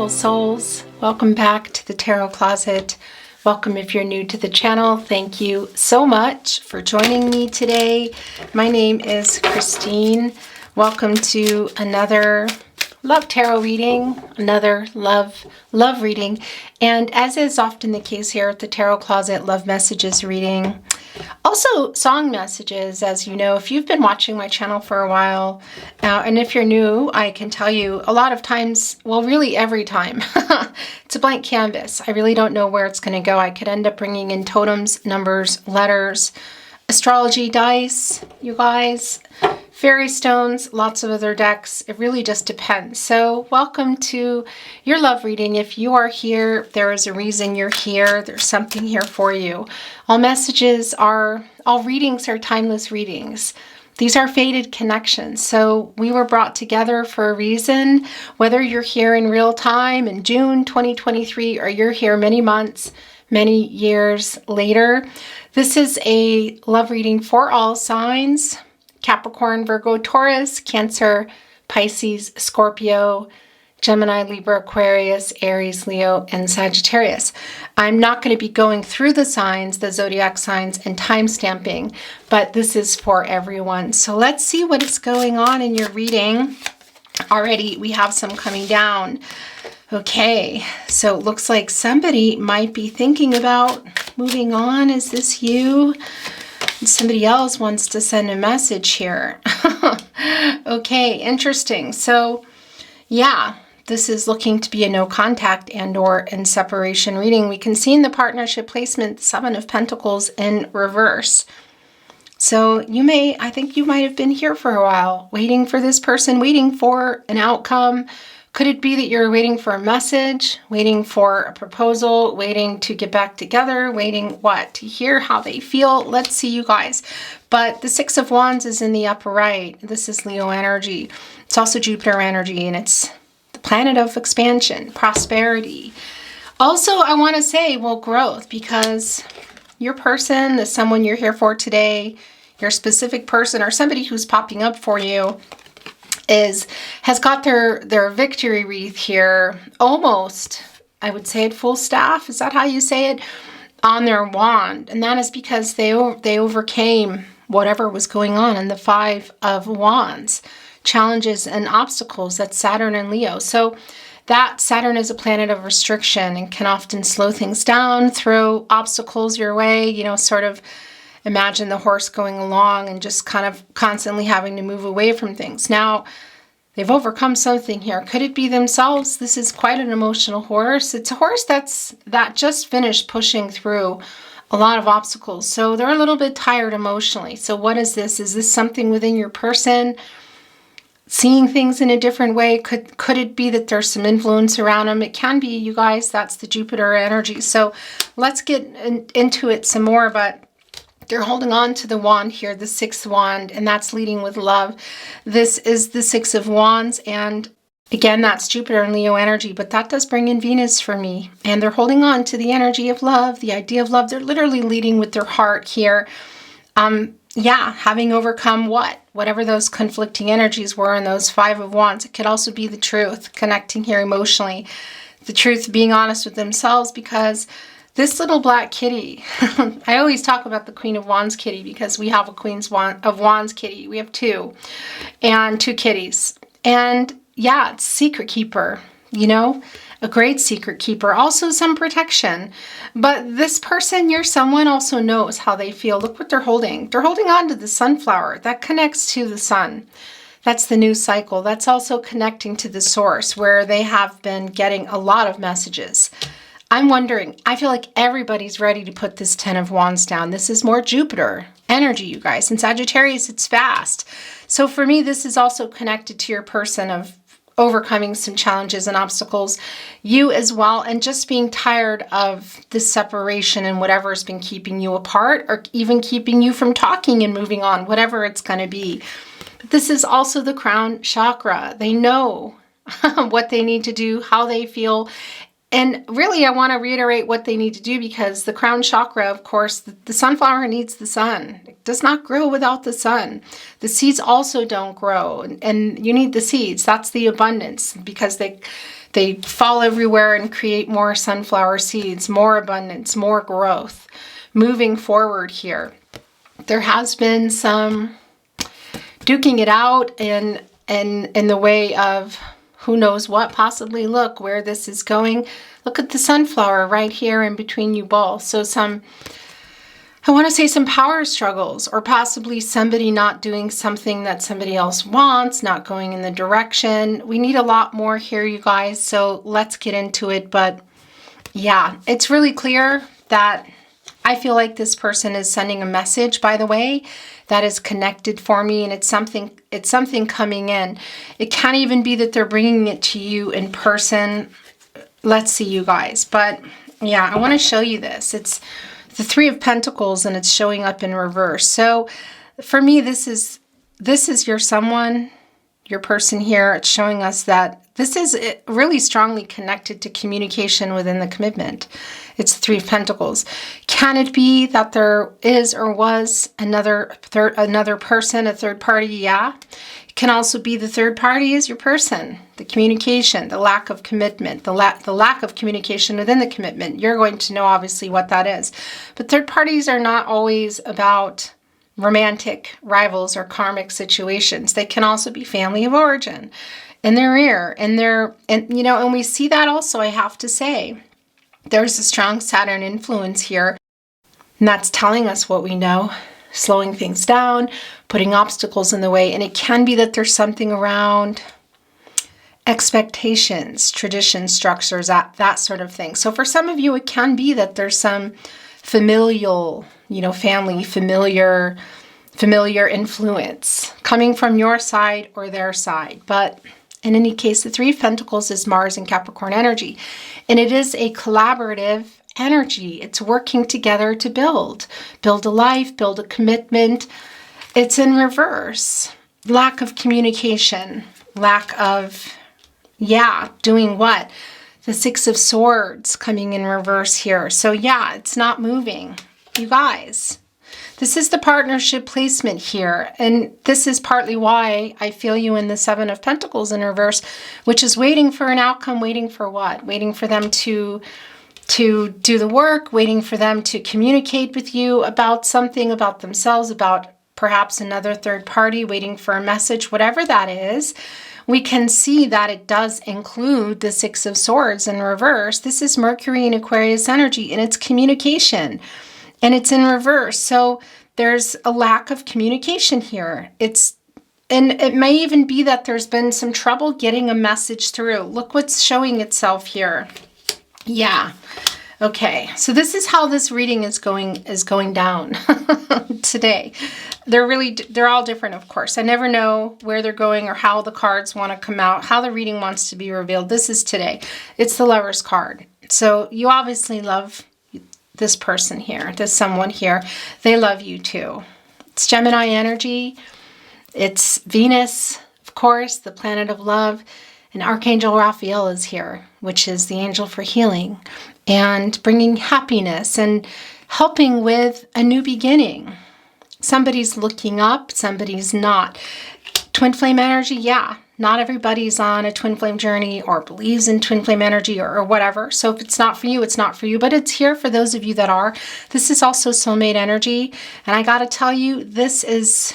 beautiful souls. Welcome back to the Tarot Closet. Welcome if you're new to the channel. Thank you so much for joining me today. My name is Christine. Welcome to another love tarot reading, another love reading. And as is often the case here at the Tarot Closet, love messages reading. Also song messages, as you know, if you've been watching my channel for a while, and if you're new, I can tell you a lot of times, well, really every time, it's a blank canvas. I really don't know where it's going to go. I could end up bringing in totems, numbers, letters, astrology dice, you guys, fairy stones, lots of other decks. It really just depends. So welcome to your love reading. If you are here, there is a reason you're here. There's something here for you. All readings are timeless readings. These are fated connections. So we were brought together for a reason, whether you're here in real time in June 2023 or you're here many months, many years later. This is a love reading for all signs: Capricorn, Virgo, Taurus, Cancer, Pisces, Scorpio, Gemini, Libra, Aquarius, Aries, Leo, and Sagittarius. I'm not going to be going through the signs, the zodiac signs, and time stamping, but this is for everyone. So let's see what is going on in your reading. Already we have some coming down. Okay, so it looks like somebody might be thinking about moving on. Is this you? Somebody else wants to send a message here. Okay, interesting. So yeah, this is looking to be a no contact and or in separation reading. We can see in the partnership placement, Seven of Pentacles in reverse. So I think you might have been here for a while, waiting for this person, waiting for an outcome. Could it be that you're waiting for a message, waiting for a proposal, waiting to get back together, waiting what? To hear how they feel? Let's see, you guys. But the Six of Wands is in the upper right. This is Leo energy. It's also Jupiter energy, and it's the planet of expansion, prosperity. Also, I want to say, well, growth, because your person, the someone you're here for today, your specific person or somebody who's popping up for you, has got their victory wreath here, almost, I would say, at full staff. Is that how you say it? On their wand. And that is because they overcame whatever was going on in the Five of Wands, challenges and obstacles. That's Saturn and Leo. So that Saturn is a planet of restriction and can often slow things down, throw obstacles your way, sort of imagine the horse going along and just kind of constantly having to move away from things. Now, they've overcome something here. Could it be themselves? This is quite an emotional horse. It's a horse that just finished pushing through a lot of obstacles. So they're a little bit tired emotionally. So what is this? Is this something within your person? Seeing things in a different way? Could it be that there's some influence around them? It can be, you guys. That's the Jupiter energy. So let's get into it some more, but they're holding on to the wand here, the sixth wand, and that's leading with love. This is the Six of Wands, and again, that's Jupiter and Leo energy, but that does bring in Venus for me. And they're holding on to the energy of love, the idea of love. They're literally leading with their heart here. Having overcome whatever those conflicting energies were in those Five of Wands. It could also be the truth, connecting here emotionally. The truth, being honest with themselves, because this little black kitty, I always talk about the Queen of Wands kitty because we have a Queen of Wands kitty. We have two kitties. And yeah, it's secret keeper, a great secret keeper. Also some protection. But this person, someone also knows how they feel. Look what they're holding. They're holding on to the sunflower. That connects to the sun. That's the new cycle. That's also connecting to the source where they have been getting a lot of messages. I'm wondering, I feel like everybody's ready to put this Ten of Wands down. This is more Jupiter energy, you guys. In Sagittarius, it's fast. So for me, this is also connected to your person of overcoming some challenges and obstacles. You as well, and just being tired of this separation and whatever has been keeping you apart or even keeping you from talking and moving on, whatever it's going to be. But this is also the crown chakra. They know what they need to do, how they feel. And really, I want to reiterate what they need to do because the crown chakra, of course, the sunflower needs the sun. It does not grow without the sun. The seeds also don't grow, and you need the seeds. That's the abundance because they fall everywhere and create more sunflower seeds, more abundance, more growth. Moving forward here, there has been some duking it out in the way of who knows what, possibly. Look where this is going. Look at the sunflower right here in between you both. So I want to say some power struggles, or possibly somebody not doing something that somebody else wants, not going in the direction. We need a lot more here, you guys, so let's get into it. But yeah, it's really clear that I feel like this person is sending a message, by the way, that is connected for me, and it's something coming in. It can't even be that they're bringing it to you in person. Let's see, you guys. But yeah, I want to show you this. It's the Three of Pentacles, and it's showing up in reverse. So for me, this is your someone, your person here. It's showing us that this is really strongly connected to communication within the commitment. It's the Three of Pentacles. Can it be that there is or was another person, a third party? Yeah. It can also be the third party is your person, the communication, the lack of commitment, the lack of communication within the commitment. You're going to know obviously what that is. But third parties are not always about romantic rivals or karmic situations. They can also be family of origin in their ear, and we see that also, I have to say. There's a strong Saturn influence here, and that's telling us what we know, slowing things down, putting obstacles in the way. And it can be that there's something around expectations, tradition, structures, that sort of thing. So for some of you, it can be that there's some familial, family, familiar influence coming from your side or their side. But in any case, the Three of Pentacles is Mars and Capricorn energy. And it is a collaborative energy. It's working together to build a life, build a commitment. It's in reverse. Lack of communication, lack of, doing what? The Six of Swords coming in reverse here. So yeah, it's not moving. You guys, this is the partnership placement here. And this is partly why I feel you in the Seven of Pentacles in reverse, which is waiting for an outcome. Waiting for what? Waiting for them to do the work, waiting for them to communicate with you about something, about themselves, about perhaps another third party, waiting for a message, whatever that is. We can see that it does include the Six of Swords in reverse. This is Mercury and Aquarius energy, and it's communication. And it's in reverse. So there's a lack of communication here. And it may even be that there's been some trouble getting a message through. Look what's showing itself here. Yeah. Okay. So this is how this reading is going down today. They're all different, of course. I never know where they're going or how the cards want to come out, how the reading wants to be revealed. This is today. It's the Lover's card. So you obviously love this person here, this someone here. They love you too. It's Gemini energy. It's Venus, of course, the planet of love. And Archangel Raphael is here, which is the angel for healing and bringing happiness and helping with a new beginning. Somebody's looking up, somebody's not. Twin flame energy, yeah. Not everybody's on a twin flame journey or believes in twin flame energy or whatever. So if it's not for you, it's not for you. But it's here for those of you that are. This is also soulmate energy. And I got to tell you, it's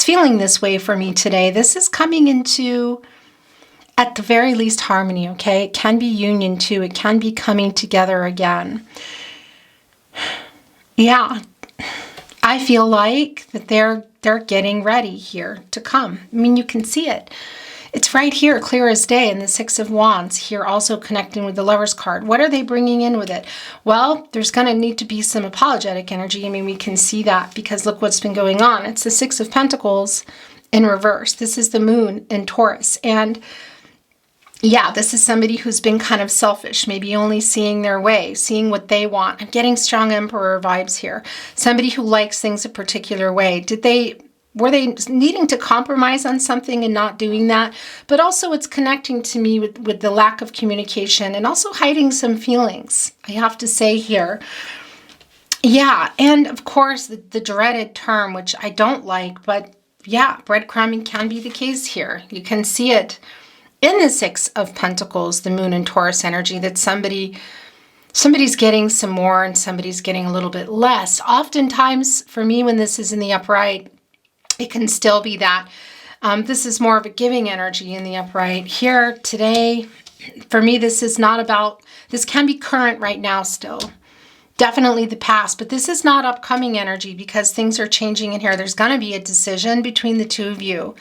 feeling this way for me today. This is coming into, at the very least, harmony, okay? It can be union too. It can be coming together again. Yeah. I feel like that they're getting ready here to come. I mean, you can see it. It's right here, clear as day, in the Six of Wands, here also connecting with the Lover's card. What are they bringing in with it? Well, there's going to need to be some apologetic energy. I mean, we can see that because look what's been going on. It's the Six of Pentacles in reverse. This is the Moon in Taurus. And yeah, this is somebody who's been kind of selfish, maybe only seeing their way, seeing what they want. I'm getting strong Emperor vibes here. Somebody who likes things a particular way. Were they needing to compromise on something and not doing that? But also it's connecting to me with the lack of communication and also hiding some feelings, I have to say here. Yeah, and of course the dreaded term, which I don't like, but yeah, breadcrumbing can be the case here. You can see it in the Six of Pentacles, the Moon and Taurus energy, that somebody's getting some more and somebody's getting a little bit less. Oftentimes, for me, when this is in the upright, it can still be that. This is more of a giving energy in the upright. Here today, for me, this is not about, this can be current right now still. Definitely the past, but this is not upcoming energy because things are changing in here. There's going to be a decision between the two of you.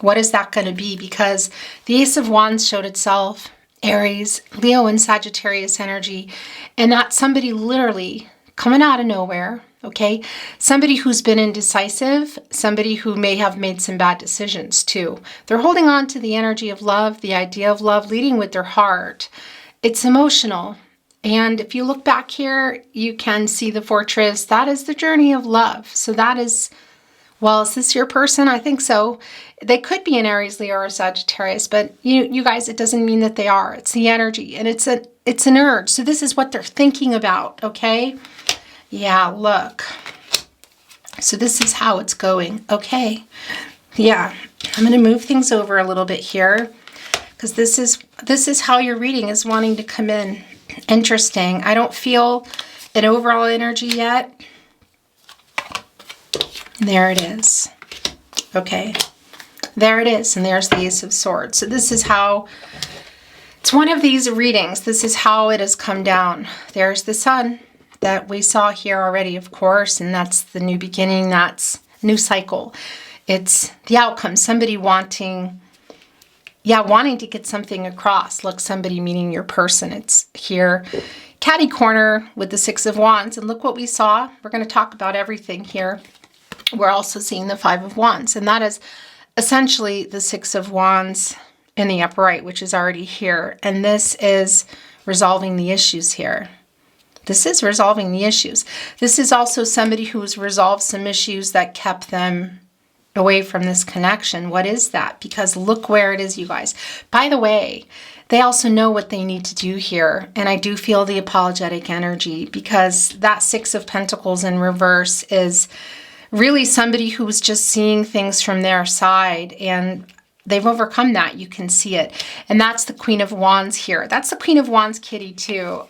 What is that going to be? Because the Ace of Wands showed itself, Aries, Leo, and Sagittarius energy, and that's somebody literally coming out of nowhere, okay? Somebody who's been indecisive, somebody who may have made some bad decisions too. They're holding on to the energy of love, the idea of love, leading with their heart. It's emotional. And if you look back here, you can see the Fortress. That is the journey of love. So that is, well, is this your person? I think so. They could be an Aries, Leo, or a Sagittarius, but you guys, it doesn't mean that they are. It's the energy, and it's an urge. So this is what they're thinking about, okay? Yeah, look. So this is how it's going, okay? Yeah, I'm going to move things over a little bit here because this is how your reading is wanting to come in. Interesting. I don't feel an overall energy yet. There it is. Okay. There it is. And there's the Ace of Swords. So this is how, it's one of these readings. This is how it has come down. There's the Sun that we saw here already, of course. And that's the new beginning. That's new cycle. It's the outcome. Somebody wanting to get something across. Look, somebody meaning your person. It's here. Catty corner with the Six of Wands. And look what we saw. We're going to talk about everything here. We're also seeing the Five of Wands. And that is essentially the Six of Wands in the upright, which is already here. And this is resolving the issues here. This is resolving the issues. This is also somebody who's resolved some issues that kept them away from this connection. What is that? Because look where it is, you guys. By the way, they also know what they need to do here. And I do feel the apologetic energy because that Six of Pentacles in reverse is really somebody who was just seeing things from their side, and they've overcome that. You can see it. And that's the Queen of Wands here. That's the Queen of Wands kitty too,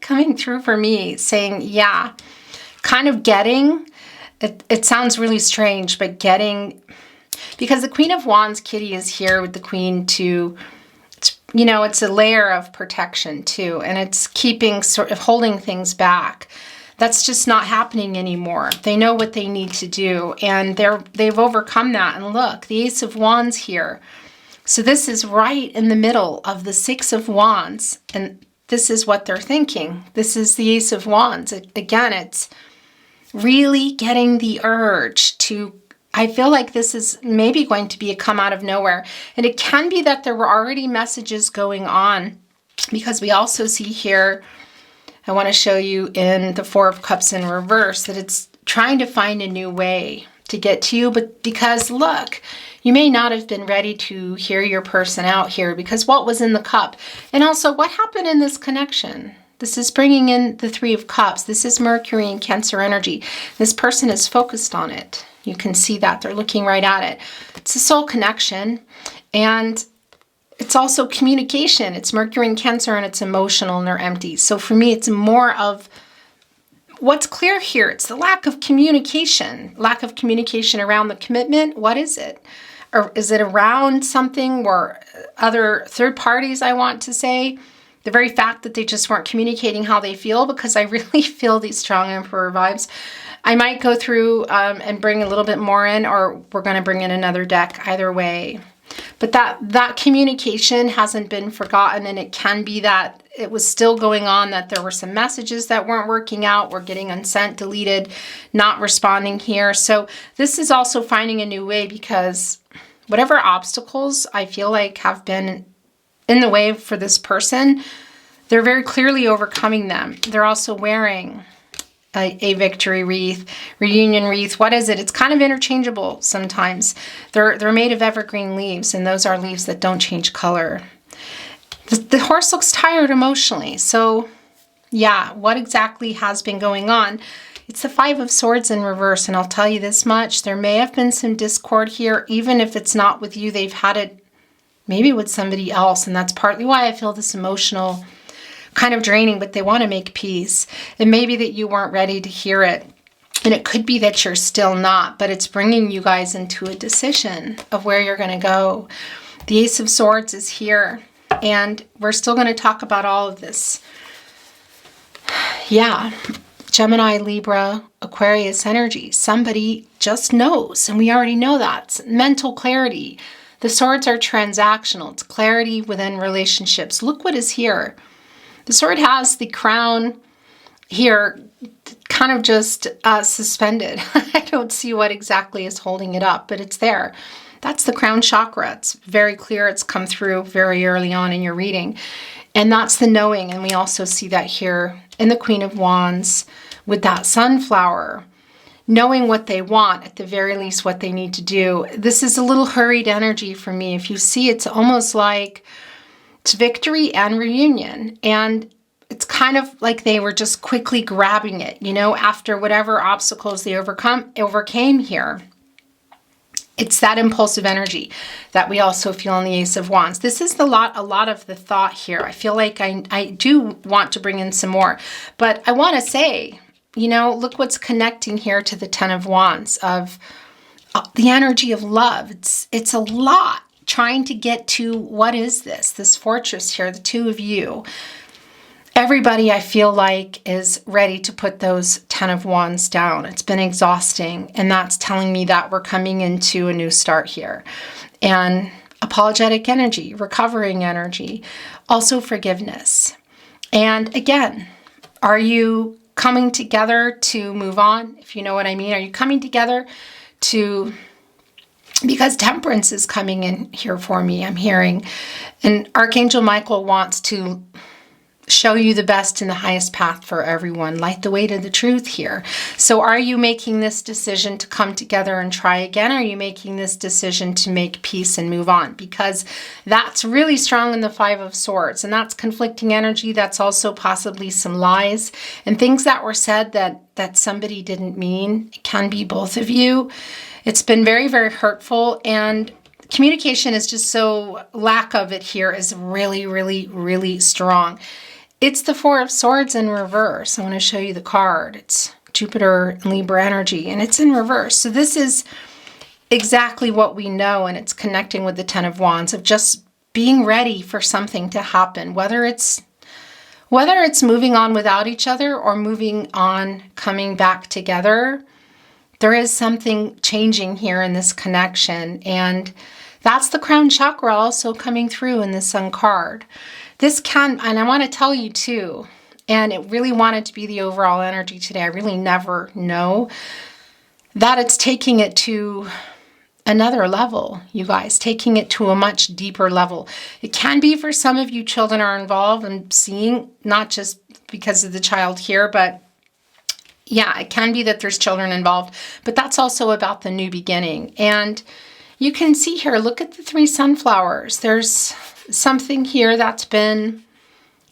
coming through for me, saying, yeah, kind of getting, it sounds really strange, but getting, because the Queen of Wands kitty is here with the Queen to, you know, it's a layer of protection too, and it's keeping, sort of holding things back. That's just not happening anymore. They know what they need to do, and they've overcome that. And look, the Ace of Wands here. So this is right in the middle of the Six of Wands, and this is what they're thinking. This is the Ace of Wands. Again, it's really getting the urge to, I feel like this is maybe going to be a come out of nowhere. And it can be that there were already messages going on, because we also see here, I want to show you in the Four of Cups in reverse, that it's trying to find a new way to get to you. But because look, you may not have been ready to hear your person out here, because what was in the cup? And also, what happened in this connection? This is bringing in the Three of Cups. This is Mercury and Cancer energy. This person is focused on it. You can see that. They're looking right at it. It's a soul connection. And it's also communication. It's Mercury and Cancer, and it's emotional, and they're empty. So for me, it's more of what's clear here. It's the lack of communication around the commitment. What is it? Or is it around something or other third parties, I want to say? The very fact that they just weren't communicating how they feel, because I really feel these strong Emperor vibes. I might go through and bring a little bit more in, or we're going to bring in another deck, either way. But that communication hasn't been forgotten, and it can be that it was still going on, that there were some messages that weren't working out, were getting unsent, deleted, not responding here. So this is also finding a new way, because whatever obstacles I feel like have been in the way for this person, they're very clearly overcoming them. They're also wearing a victory wreath, reunion wreath. What is it? It's kind of interchangeable sometimes. They're made of evergreen leaves, and those are leaves that don't change color. The horse looks tired emotionally. So yeah, what exactly has been going on? It's the Five of Swords in reverse, and I'll tell you this much. There may have been some discord here, even if it's not with you. They've had it maybe with somebody else. And that's partly why I feel this emotional kind of draining, but they want to make peace. And maybe that you weren't ready to hear it. And it could be that you're still not, but it's bringing you guys into a decision of where you're going to go. The Ace of Swords is here, and we're still going to talk about all of this. Yeah, Gemini, Libra, Aquarius energy. Somebody just knows, and we already know that. It's mental clarity. The swords are transactional. It's clarity within relationships. Look what is here. The sword has the crown here kind of just suspended. I don't see what exactly is holding it up, but it's there. That's the crown chakra. It's very clear. It's come through very early on in your reading. And that's the knowing. And we also see that here in the Queen of Wands with that sunflower. Knowing what they want, at the very least what they need to do. This is a little hurried energy for me. If you see, it's almost like it's victory and reunion. And it's kind of like they were just quickly grabbing it, you know, after whatever obstacles they overcame here. It's that impulsive energy that we also feel in the Ace of Wands. This is a lot of the thought here. I feel like I do want to bring in some more, but I want to say, you know, look what's connecting here to the Ten of Wands of the energy of love. It's a lot trying to get to what is this fortress here, the two of you. Everybody, I feel like, is ready to put those Ten of Wands down. It's been exhausting, and that's telling me that we're coming into a new start here. And apologetic energy, recovering energy, also forgiveness. And again, are you coming together to move on, if you know what I mean? Are you coming together to... Because temperance is coming in here for me, I'm hearing. And Archangel Michael wants to show you the best and the highest path for everyone. Light the way to the truth here. So are you making this decision to come together and try again? Or are you making this decision to make peace and move on? Because that's really strong in the Five of Swords. And that's conflicting energy. That's also possibly some lies and things that were said that somebody didn't mean. It can be both of you. It's been very, very hurtful. And communication is just so, lack of it here is really, really, really strong. It's the Four of Swords in reverse. I want to show you the card. It's Jupiter and Libra energy, and it's in reverse. So this is exactly what we know, and it's connecting with the Ten of Wands of just being ready for something to happen, whether it's moving on without each other or moving on, coming back together. There is something changing here in this connection, and that's the crown chakra also coming through in the Sun card. This can, and I want to tell you too, and it really wanted to be the overall energy today. I really never know that it's taking it to another level, you guys, taking it to a much deeper level. It can be for some of you, children are involved and seeing, not just because of the child here, but yeah, it can be that there's children involved, but that's also about the new beginning. And you can see here, look at the three sunflowers. There's something here that's been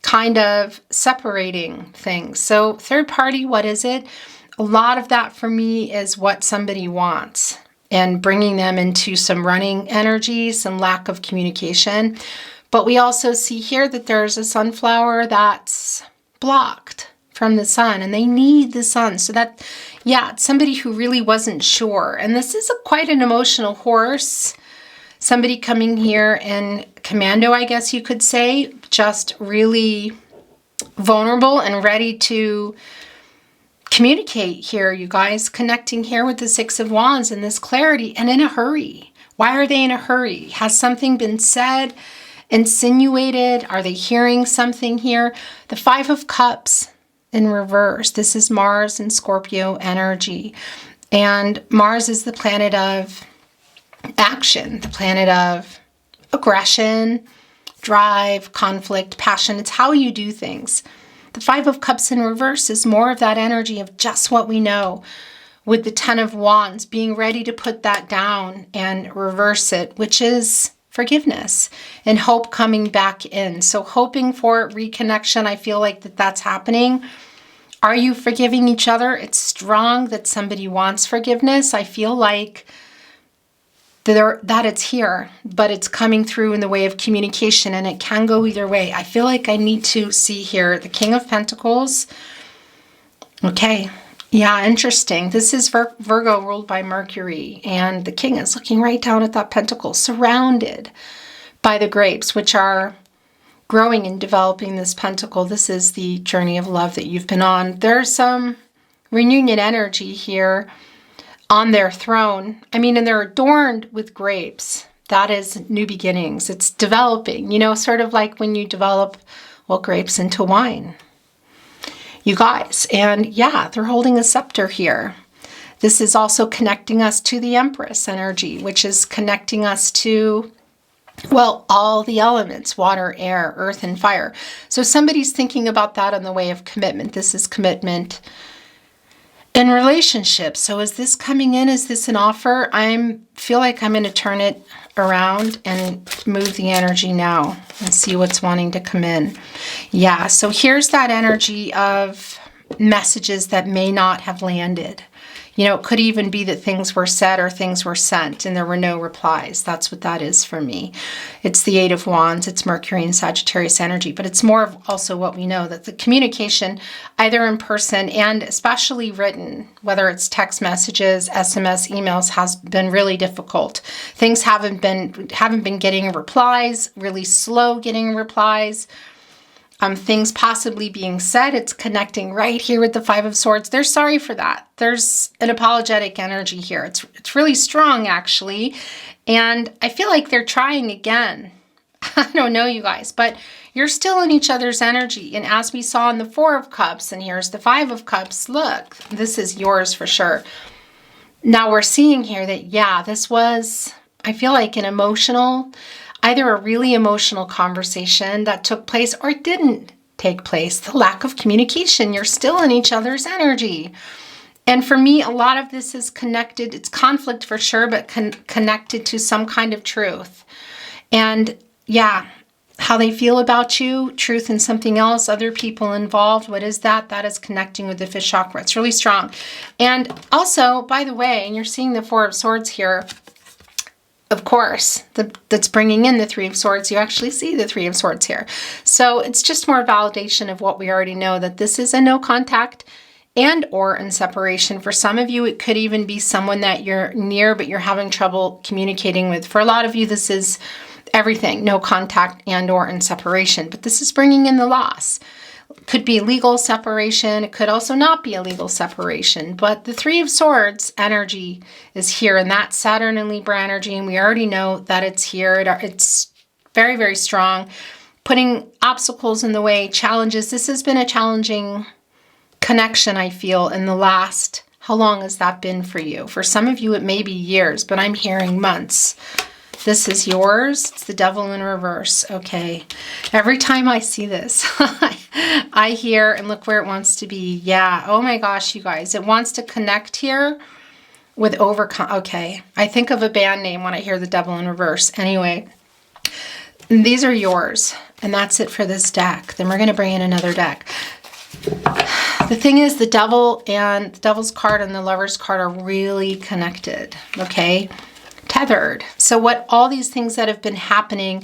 kind of separating things. So third party, what is it? A lot of that for me is what somebody wants and bringing them into some running energy, some lack of communication. But we also see here that there's a sunflower that's blocked from the sun, and they need the sun. So that, yeah, it's somebody who really wasn't sure. And this is quite an emotional horse. Somebody coming here in commando, I guess you could say, just really vulnerable and ready to communicate here, you guys, connecting here with the Six of Wands and this clarity, and in a hurry. Why are they in a hurry? Has something been said, insinuated? Are they hearing something here? The Five of Cups in reverse. This is Mars and Scorpio energy. And Mars is the planet of action, the planet of aggression, drive, conflict, passion. It's how you do things. The Five of Cups in reverse is more of that energy of just what we know, with the Ten of Wands being ready to put that down and reverse it, which is forgiveness and hope coming back in. So hoping for reconnection. I feel like that's happening. Are you forgiving each other? It's strong that somebody wants forgiveness. I feel like that it's here, but it's coming through in the way of communication, and it can go either way. I feel like I need to see here the King of Pentacles. Okay. Yeah, interesting. This is Virgo ruled by Mercury, and the king is looking right down at that pentacle, surrounded by the grapes, which are growing and developing this pentacle. This is the journey of love that you've been on. There's some reunion energy here on their throne. I mean, and they're adorned with grapes. That is new beginnings. It's developing, you know, sort of like when you develop, well, grapes into wine. You guys, and yeah, they're holding a scepter here. This is also connecting us to the Empress energy, which is connecting us to, well, all the elements, water, air, earth, and fire. So somebody's thinking about that on the way of commitment. This is commitment in relationships. So is this coming in? Is this an offer? I feel like I'm going to turn it around and move the energy now and see what's wanting to come in. Yeah, so here's that energy of messages that may not have landed. You know, it could even be that things were said or things were sent and there were no replies. That's what that is for me. It's the Eight of Wands. It's Mercury and Sagittarius energy. But it's more of also what we know, that the communication, either in person and especially written, whether it's text messages, SMS, emails, has been really difficult. Things haven't been getting replies, really slow getting replies. Things possibly being said. It's connecting right here with the Five of Swords. They're sorry for that. There's an apologetic energy here. It's really strong, actually. And I feel like they're trying again. I don't know, you guys, but you're still in each other's energy. And as we saw in the Four of Cups, and here's the Five of Cups, look, this is yours for sure. Now we're seeing here that, yeah, this was, I feel like, an emotional, either a really emotional conversation that took place or didn't take place. The lack of communication. You're still in each other's energy. And for me, a lot of this is connected. It's conflict for sure, but connected to some kind of truth. And yeah, how they feel about you, truth and something else, other people involved. What is that? That is connecting with the fifth chakra. It's really strong. And also, by the way, and you're seeing the Four of Swords here, of course, that's bringing in the Three of Swords. You actually see the Three of Swords here. So it's just more validation of what we already know, that this is a no contact and or in separation. For some of you, it could even be someone that you're near, but you're having trouble communicating with. For a lot of you, this is everything, no contact and or in separation. But this is bringing in the loss. Could be legal separation. It could also not be a legal separation. But the Three of Swords energy is here, and that's Saturn and Libra energy. And we already know that it's here. It's very, very strong. Putting obstacles in the way, challenges. This has been a challenging connection, I feel, in the last, how long has that been for you? For some of you, it may be years, but I'm hearing months. This is yours. It's the Devil in reverse. Okay. Every time I see this, I hear, and look where it wants to be. Yeah. Oh my gosh, you guys. It wants to connect here with overcome. Okay. I think of a band name when I hear the Devil in reverse. Anyway, these are yours. And that's it for this deck. Then we're going to bring in another deck. The thing is, the Devil and the Devil's card and the Lover's card are really connected. Okay. Tethered. So what all these things that have been happening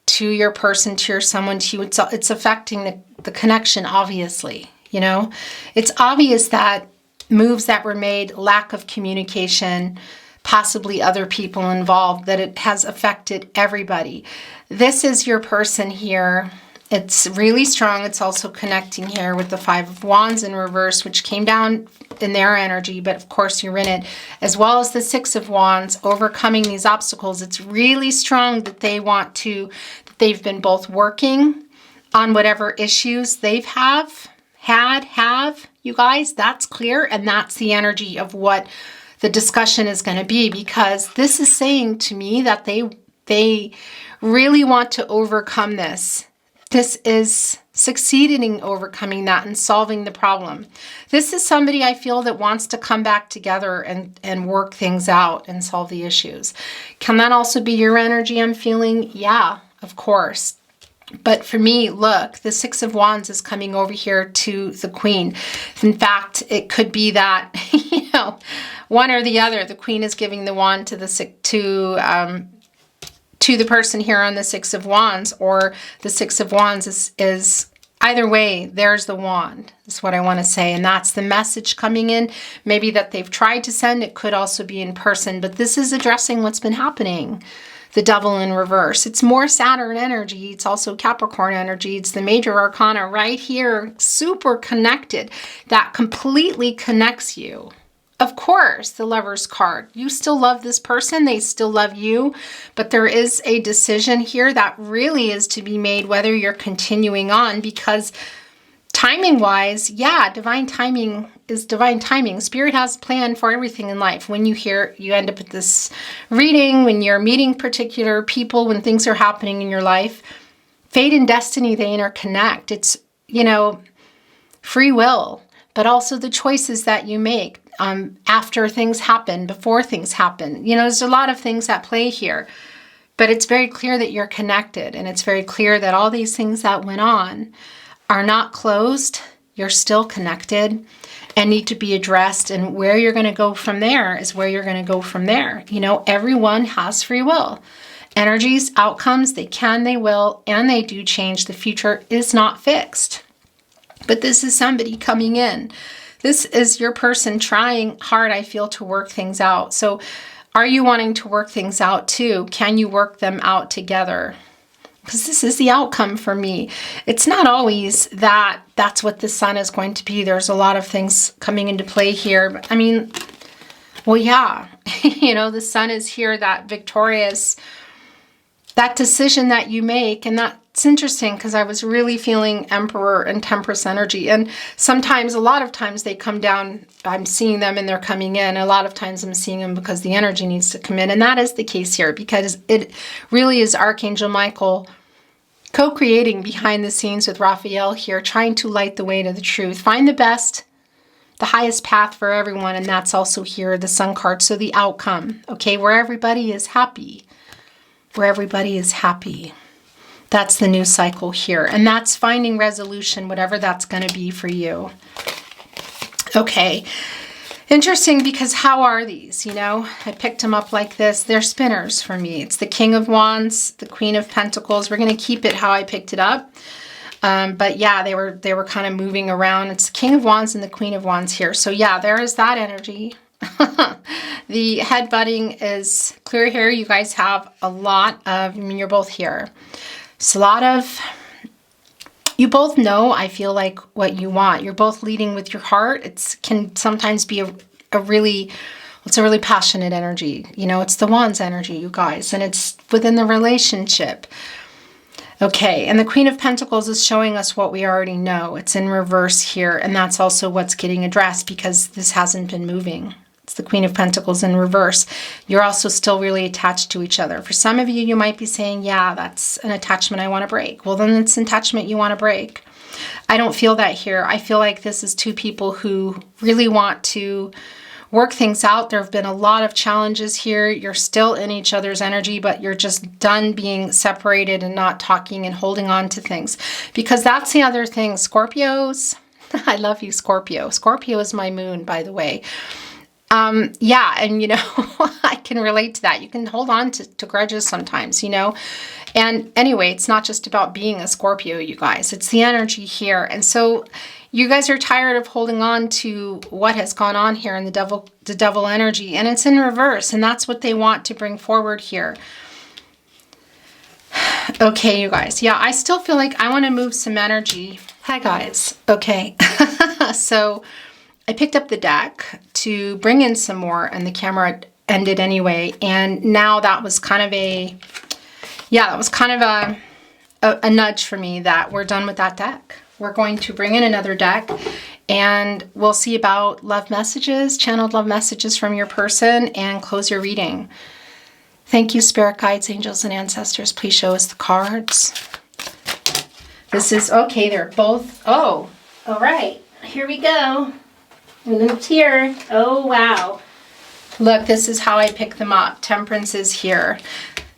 to your person, to your someone, to you, it's affecting the connection, obviously. You know, it's obvious that moves that were made, lack of communication, possibly other people involved, that it has affected everybody. This is your person here. It's really strong. It's also connecting here with the Five of Wands in reverse, which came down in their energy, but of course you're in it, as well as the Six of Wands, overcoming these obstacles. It's really strong that they've been both working on whatever issues they've have, you guys, that's clear. And that's the energy of what the discussion is going to be, because this is saying to me that they really want to overcome this. This is succeeding in overcoming that and solving the problem. This is somebody I feel that wants to come back together and work things out and solve the issues. Can that also be your energy I'm feeling? Yeah, of course. But for me, look, the Six of Wands is coming over here to the Queen. In fact, it could be that, you know, one or the other. The Queen is giving the wand to the person here on the Six of Wands, or the Six of Wands is either way, there's the wand, is what I want to say. And that's the message coming in, maybe that they've tried to send. It could also be in person, but this is addressing what's been happening. The Devil in reverse. It's more Saturn energy. It's also Capricorn energy. It's the major arcana right here, super connected. That completely connects you. Of course, the Lover's card. You still love this person. They still love you. But there is a decision here that really is to be made whether you're continuing on, because timing-wise, yeah, divine timing is divine timing. Spirit has a plan for everything in life. When you end up at this reading, when you're meeting particular people, when things are happening in your life, fate and destiny, they interconnect. It's, free will, but also the choices that you make after things happen, before things happen. There's a lot of things at play here, but it's very clear that you're connected, and it's very clear that all these things that went on are not closed. You're still connected and need to be addressed. And where you're going to go from there is where you're going to go from there. Everyone has free will. Energies, outcomes, they can, they will, and they do change. The future is not fixed. But this is somebody coming in. This is your person trying hard, I feel, to work things out. So are you wanting to work things out too? Can you work them out together? Because this is the outcome for me. It's not always that that's what the Sun is going to be. There's a lot of things coming into play here. But, well, yeah, the Sun is here, that victorious, that decision that you make. And that's interesting, because I was really feeling Emperor and Temperance energy. And sometimes, a lot of times they come down, I'm seeing them and they're coming in. A lot of times I'm seeing them because the energy needs to come in. And that is the case here, because it really is Archangel Michael co-creating behind the scenes with Raphael here, trying to light the way to the truth. Find the best, the highest path for everyone. And that's also here, the Sun card. So the outcome, okay, where everybody is happy. Where everybody is happy. That's the new cycle here. And that's finding resolution, whatever that's going to be for you. Okay. Interesting, because how are these? I picked them up like this. They're spinners for me. It's the King of Wands, the Queen of Pentacles. We're going to keep it how I picked it up. But yeah, they were kind of moving around. It's the King of Wands and the Queen of Wands here. So yeah, there is that energy. The headbutting is clear here. You guys have a lot of, you're both here. It's a lot of, you both know, I feel like, what you want. You're both leading with your heart. It can sometimes be a really passionate energy. It's the Wands energy, you guys, and it's within the relationship. Okay, and the Queen of Pentacles is showing us what we already know. It's in reverse here, and that's also what's getting addressed, because this hasn't been moving. It's the Queen of Pentacles in reverse. You're also still really attached to each other. For some of you, you might be saying, yeah, that's an attachment I want to break. Well, then it's an attachment you want to break. I don't feel that here. I feel like this is two people who really want to work things out. There have been a lot of challenges here. You're still in each other's energy, but you're just done being separated and not talking and holding on to things. Because that's the other thing. Scorpios, I love you, Scorpio. Scorpio is my moon, by the way. Yeah, and I can relate to that. You can hold on to grudges sometimes, And anyway, it's not just about being a Scorpio, you guys. It's the energy here. And so you guys are tired of holding on to what has gone on here in the devil energy, and it's in reverse, and that's what they want to bring forward here. Okay, you guys. Yeah, I still feel like I want to move some energy. Hi, guys. Okay. So I picked up the deck to bring in some more, and the camera ended anyway. And now that was kind of a nudge for me that we're done with that deck. We're going to bring in another deck, and we'll see about love messages, channeled love messages from your person, and close your reading. Thank you, spirit guides, angels, and ancestors. Please show us the cards. This is, okay, they're both, oh, all right, here we go. And it's here. Oh, wow. Look, this is how I pick them up. Temperance is here.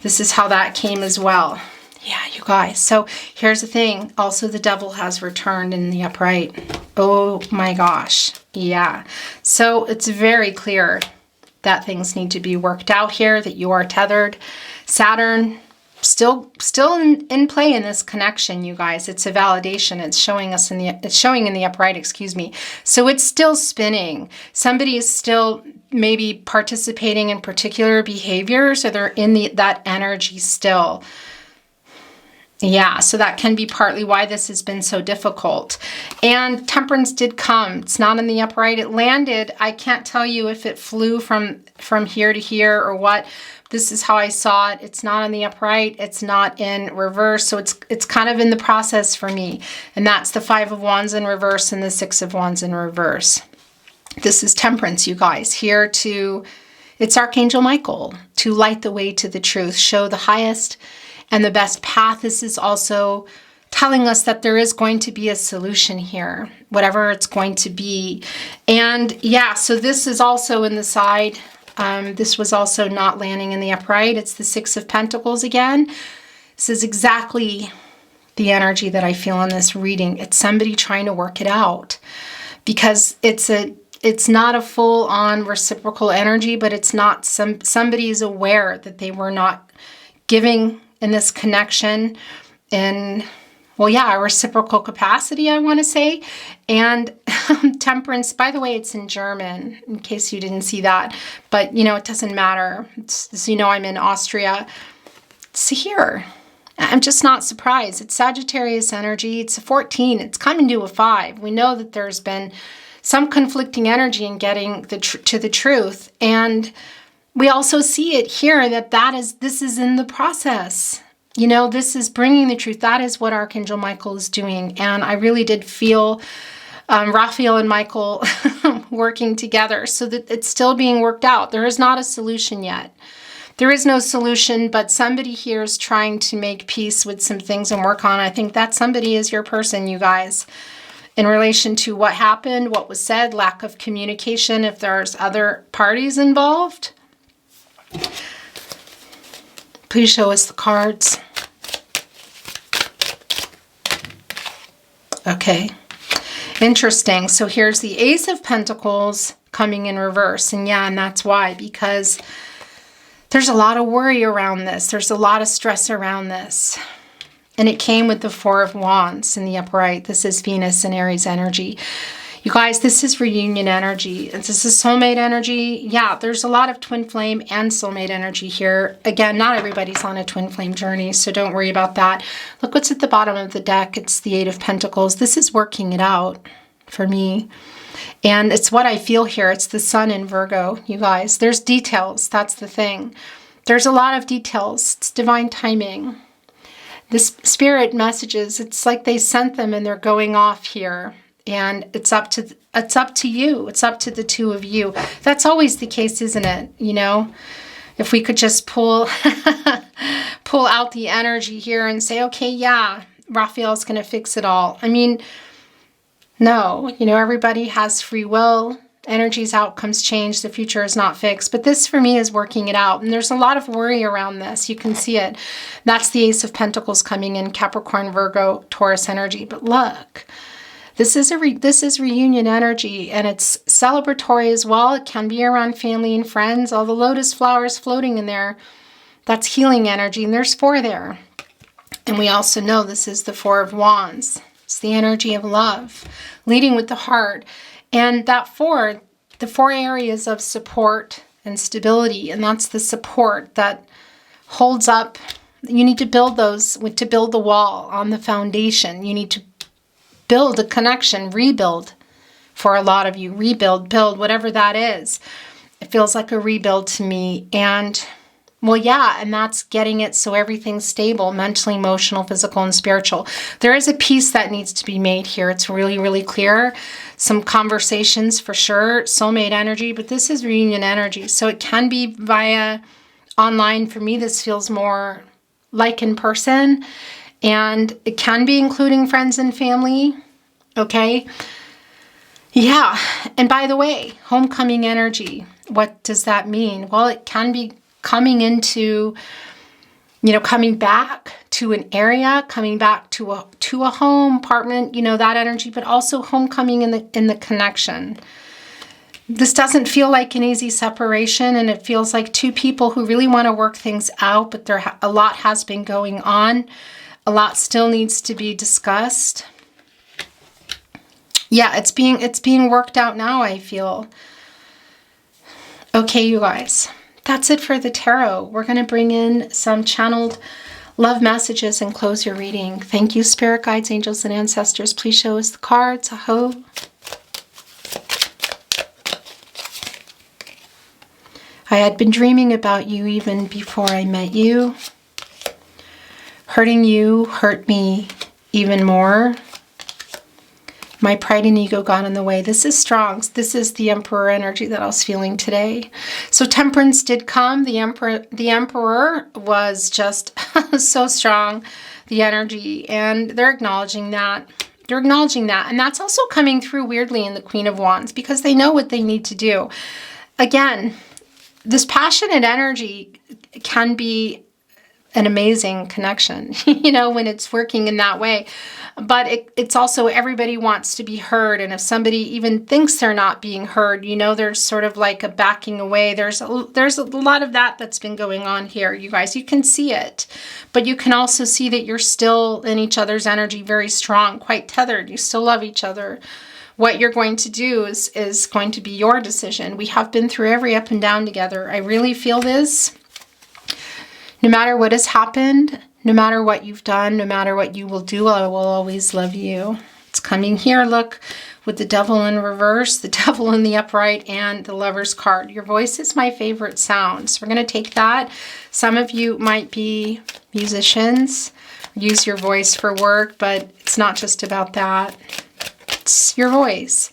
This is how that came as well. Yeah, you guys. So here's the thing. Also, the devil has returned in the upright. Oh my gosh. Yeah. So it's very clear that things need to be worked out here, that you are tethered. Saturn still in play in this connection, you guys. It's a validation. It's showing us it's showing in the upright, excuse me. So it's still spinning. Somebody is still maybe participating in particular behaviors, or they're in that energy still. Yeah, so that can be partly why this has been so difficult. And Temperance did come. It's not in the upright. It landed. I can't tell you if it flew from here to here or what. This is how I saw it. It's not in the upright. It's not in reverse. So it's kind of in the process for me. And that's the 5 of Wands in reverse and the 6 of Wands in reverse. This is Temperance, you guys. Here to, it's Archangel Michael, to light the way to the truth, show the highest and the best path. This is also telling us that there is going to be a solution here, whatever it's going to be. And yeah, so this is also in the side. This was also not landing in the upright. It's the 6 of Pentacles again. This is exactly the energy that I feel in this reading. It's somebody trying to work it out, because it's not a full-on reciprocal energy, but it's not somebody is aware that they were not giving in this connection in, well, yeah, a reciprocal capacity, I want to say. And Temperance, by the way, it's in German, in case you didn't see that. But, you know, it doesn't matter. It's, you know, I'm in Austria. It's here. I'm just not surprised. It's Sagittarius energy. It's a 14. It's coming to a 5. We know that there's been some conflicting energy in getting to the truth. And we also see it here that this is in the process. You know, this is bringing the truth. That is what Archangel Michael is doing. And I really did feel Raphael and Michael working together, so that it's still being worked out. There is not a solution yet. There is no solution, but somebody here is trying to make peace with some things and work on. I think that somebody is your person, you guys, in relation to what happened, what was said, lack of communication, if there's other parties involved. Please show us the cards. Okay. Interesting. So here's the Ace of Pentacles coming in reverse. And yeah, and that's why, because there's a lot of worry around this. There's a lot of stress around this. And it came with the 4 of Wands in the upright. This is Venus and Aries energy. You guys, this is reunion energy. This is soulmate energy. Yeah, there's a lot of twin flame and soulmate energy here. Again, not everybody's on a twin flame journey, so don't worry about that. Look what's at the bottom of the deck. It's the 8 of Pentacles. This is working it out for me. And it's what I feel here. It's the sun in Virgo, you guys. There's details. That's the thing. There's a lot of details. It's divine timing. This spirit messages, it's like they sent them and they're going off here. And it's up to you. It's up to the two of you. That's always the case, isn't it? You know, if we could just pull out the energy here and say, okay, yeah, Raphael's going to fix it all. I mean, no, you know, everybody has free will. Energy's outcomes change. The future is not fixed. But this, for me, is working it out. And there's a lot of worry around this. You can see it. That's the Ace of Pentacles coming in, Capricorn, Virgo, Taurus energy. But look. This is reunion energy, and it's celebratory as well. It can be around family and friends. All the lotus flowers floating in there, that's healing energy, and there's 4 there. And we also know this is the 4 of Wands. It's the energy of love, leading with the heart. And that 4, the 4 areas of support and stability, and that's the support that holds up. You need to build those, to build the wall on the foundation. You need to build a connection, rebuild for a lot of you. Rebuild, build, whatever that is. It feels like a rebuild to me. And, well, yeah, and that's getting it so everything's stable, mentally, emotional, physical, and spiritual. There is a piece that needs to be made here. It's really, really clear. Some conversations for sure, soulmate energy, but this is reunion energy. So it can be via online. For me, this feels more like in person. And it can be including friends and family, okay? Yeah, and by the way, homecoming energy, what does that mean? Well, it can be coming into, you know, coming back to an area, coming back to a home, apartment, you know, that energy, but also homecoming in the connection. This doesn't feel like an easy separation, and it feels like two people who really want to work things out, but a lot has been going on. A lot still needs to be discussed. Yeah, it's being worked out now, I feel. Okay, you guys, that's it for the tarot. We're going to bring in some channeled love messages and close your reading. Thank you, spirit guides, angels, and ancestors. Please show us the cards. Aho. I had been dreaming about you even before I met you. Hurting you hurt me even more. My pride and ego got in the way. This is strong. This is the Emperor energy that I was feeling today. So Temperance did come. The Emperor was just so strong, the energy, and they're acknowledging that. They're acknowledging that. And that's also coming through weirdly in the Queen of Wands because they know what they need to do. Again, this passionate energy can be an amazing connection, you know, when it's working in that way. But it's also everybody wants to be heard. And if somebody even thinks they're not being heard, you know, there's sort of like a backing away. There's a lot of that's been going on here, you guys. You can see it. But you can also see that you're still in each other's energy very strong, quite tethered. You still love each other. What you're going to do is going to be your decision. We have been through every up and down together. I really feel this. No matter what has happened, no matter what you've done, no matter what you will do, I will always love you. It's coming here, look, with the Devil in reverse, the Devil in the upright, and the Lover's card. Your voice is my favorite sound. So we're going to take that. Some of you might be musicians, use your voice for work, but it's not just about that. It's your voice.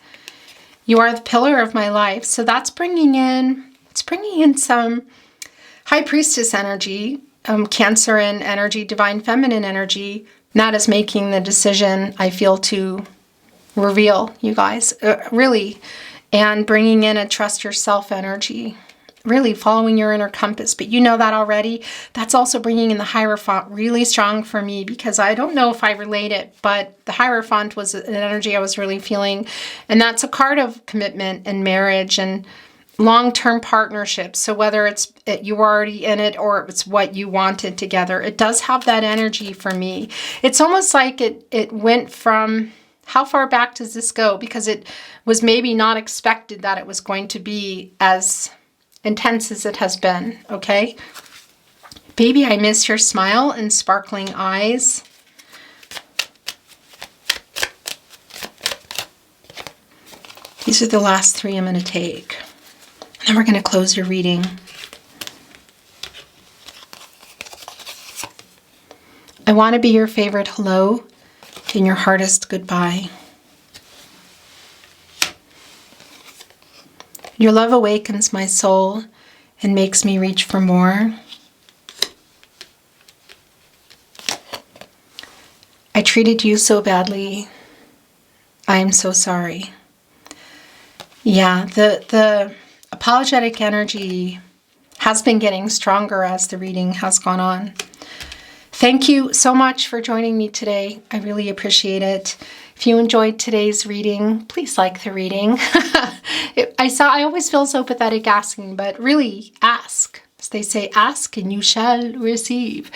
You are the pillar of my life. So that's bringing in some High Priestess energy, Cancer energy, Divine Feminine energy. That is making the decision, I feel, to reveal, you guys, really, and bringing in a trust yourself energy. Really following your inner compass, but you know that already. That's also bringing in the Hierophant really strong for me because I don't know if I relate it, but the Hierophant was an energy I was really feeling. And that's a card of commitment and marriage and long-term partnerships. So whether you were already in it or it's what you wanted together, it does have that energy for me. It's almost like it went from, how far back does this go? Because it was maybe not expected that it was going to be as intense as it has been, okay? Baby, I miss your smile and sparkling eyes. These are the last three I'm going to take. And then we're going to close your reading. I want to be your favorite hello and your hardest goodbye. Your love awakens my soul and makes me reach for more. I treated you so badly. I am so sorry. Yeah, the apologetic energy has been getting stronger as the reading has gone on. Thank you so much for joining me today. I really appreciate it. If you enjoyed today's reading, please like the reading. I always feel so pathetic asking, but really ask. As they say, ask and you shall receive.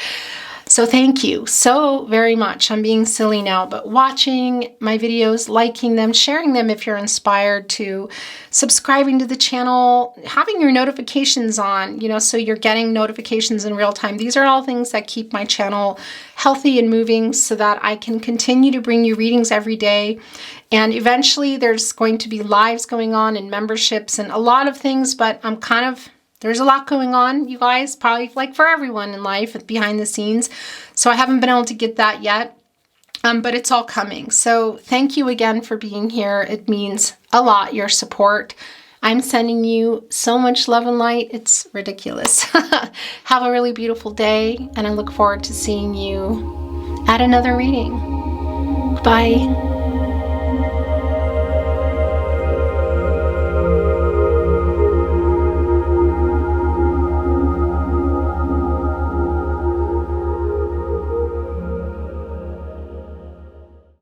So thank you so very much. I'm being silly now, but watching my videos, liking them, sharing them if you're inspired to, subscribing to the channel, having your notifications on, you know, so you're getting notifications in real time. These are all things that keep my channel healthy and moving so that I can continue to bring you readings every day. And eventually there's going to be lives going on and memberships and a lot of things, but there's a lot going on, you guys, probably like for everyone in life behind the scenes. So I haven't been able to get that yet, but it's all coming. So thank you again for being here. It means a lot, your support. I'm sending you so much love and light. It's ridiculous. Have a really beautiful day, and I look forward to seeing you at another reading. Bye.